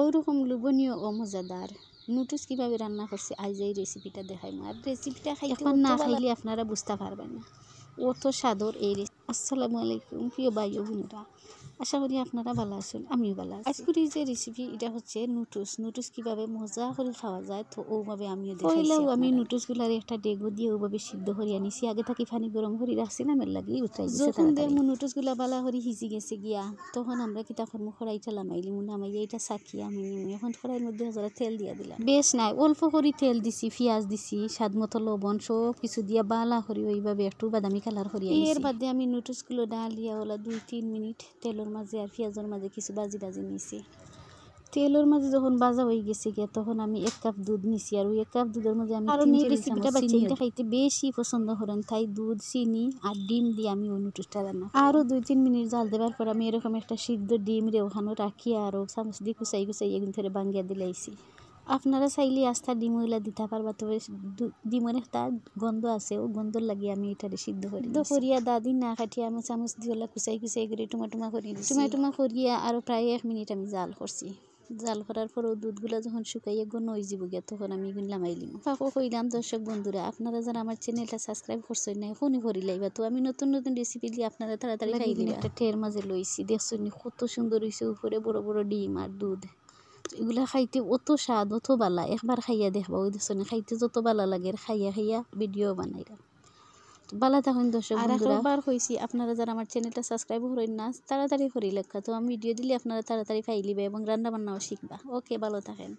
ওরকম লোভনীয় ও মজাদার নুডলস কিভাবে রান্না করছি আজ এই রেসিপিটা দেখাইমু। আর রেসিপিটা খাইতে এখন না খাইলে আপনারা বুঝতে পারবেন না, অত স্বাদর এই রেসিপি। আসসালামু আলাইকুম প্রিয় ভাই ও বোনেরা, আশা করি আপনারা ভালো আছেন, আমিও ভালো আছি। আজকের যে রেসিপি এটা হচ্ছে নুডলস কিভাবে মজা করে খাওয়া যায়, তো ওভাবে আমিও দেখাইছি। আমি নুডলসগুলার একটা ডেগো দিয়ে ওভাবে সিদ্ধ করে আনিছি, আগে থাকি পানি গরম করে রাখছি না, মেল লাগি উঠাই দিছি। যখন দেখমু নুডলসগুলা বালা করে হিজি গেছে গিয়া, তখন আমরা কিতা করমু, খড়াইটা লামাইলি নামাইয়া এটা সাকিয়ে আমি নিমু। এখন খড়াইয়ের মধ্যে হাজারা তেল দিয়া দিলাম, বেশ নাই অল্প করে তেল দিছি, পেঁয়াজ দিছি, স্বাদ মতো লবণ, সব কিছু দিয়া বালা করি ওইভাবে একটু বাদামি কালার করি। এর বাদে আমি নুডলসগুলো ডালিয়া ওলা 2-3 মিনিট তেলের মাঝে আর পেঁয়াজের মাঝে কিছু বাজি নিছি। তেলের মাঝে যখন বাজা হয়ে গেছে গিয়া, তখন আমি 1 কাপ দুধ নিছি। আর ওই 1 কাপ দুধের মধ্যে আমি 3 রেসিপিটা বাচ্চাইতে খাইতে বেশি পছন্দ করেন, তাই দুধ, চিনি আর ডিম দিয়ে আমি ওই নুডলসটা রান্না করি। আরও 2-3 মিনিট জাল দেওয়ার পর আমি এরকম একটা সিদ্ধ ডিম রে ওখানে রাখি আরও চামচ দিয়ে কুচাই এগুন ধরে ভাঙ্গিয়া দিলাইছি। আপনারা চাইলে আস্থা ডিমগুলা দিতে পারবা, তবে ডিমের একটা গন্ধ আছে, ও গন্ধর লাগিয়ে আমি এটারে সিদ্ধ করিয়া দাদি না কাটিয়ে আমি চামচ দিয়ে কুচাই করে টুমা করিয়া আরও প্রায় 1 মিনিট আমি জাল করছি। জাল করার পর দুধগুলা যখন শুকাইয়া ঘন হয়ে যাব গিয়া, তখন আমি এগুলো লামাইলিম। ফাঁকও কইলাম দর্শক বন্ধুরা, আপনারা যারা আমার চ্যানেলটা সাবস্ক্রাইব করছেন না, এখনই করি লাইবা, তো আমি নতুন রেসিপি দিয়ে আপনারা তাড়াতাড়ি খাইলিবা। একটা টের মাঝে লইছি, দেখছেন কত সুন্দর হয়েছে, উপরে বড় বড় ডিম আর দুধ। এগুলা খাইতে অত স্বাদ, অত বালা, একবার খাইয়া দেখবা, ওই দেখছেন খাইতে যত বালা লাগে, খাইয়া ভিডিও বানাইলাম। বালা থাকুন দর্শক বন্ধুরা। আর একবার কইছি, আপনারা যারা আমার চ্যানেলটা সাবস্ক্রাইব করেন না, তাড়াতাড়ি করি লেখা, তো আমি ভিডিও দিলে আপনারা তাড়াতাড়ি পাইলিবে এবং রান্না বান্নাও শিখবা। ওকে, ভালো থাকেন।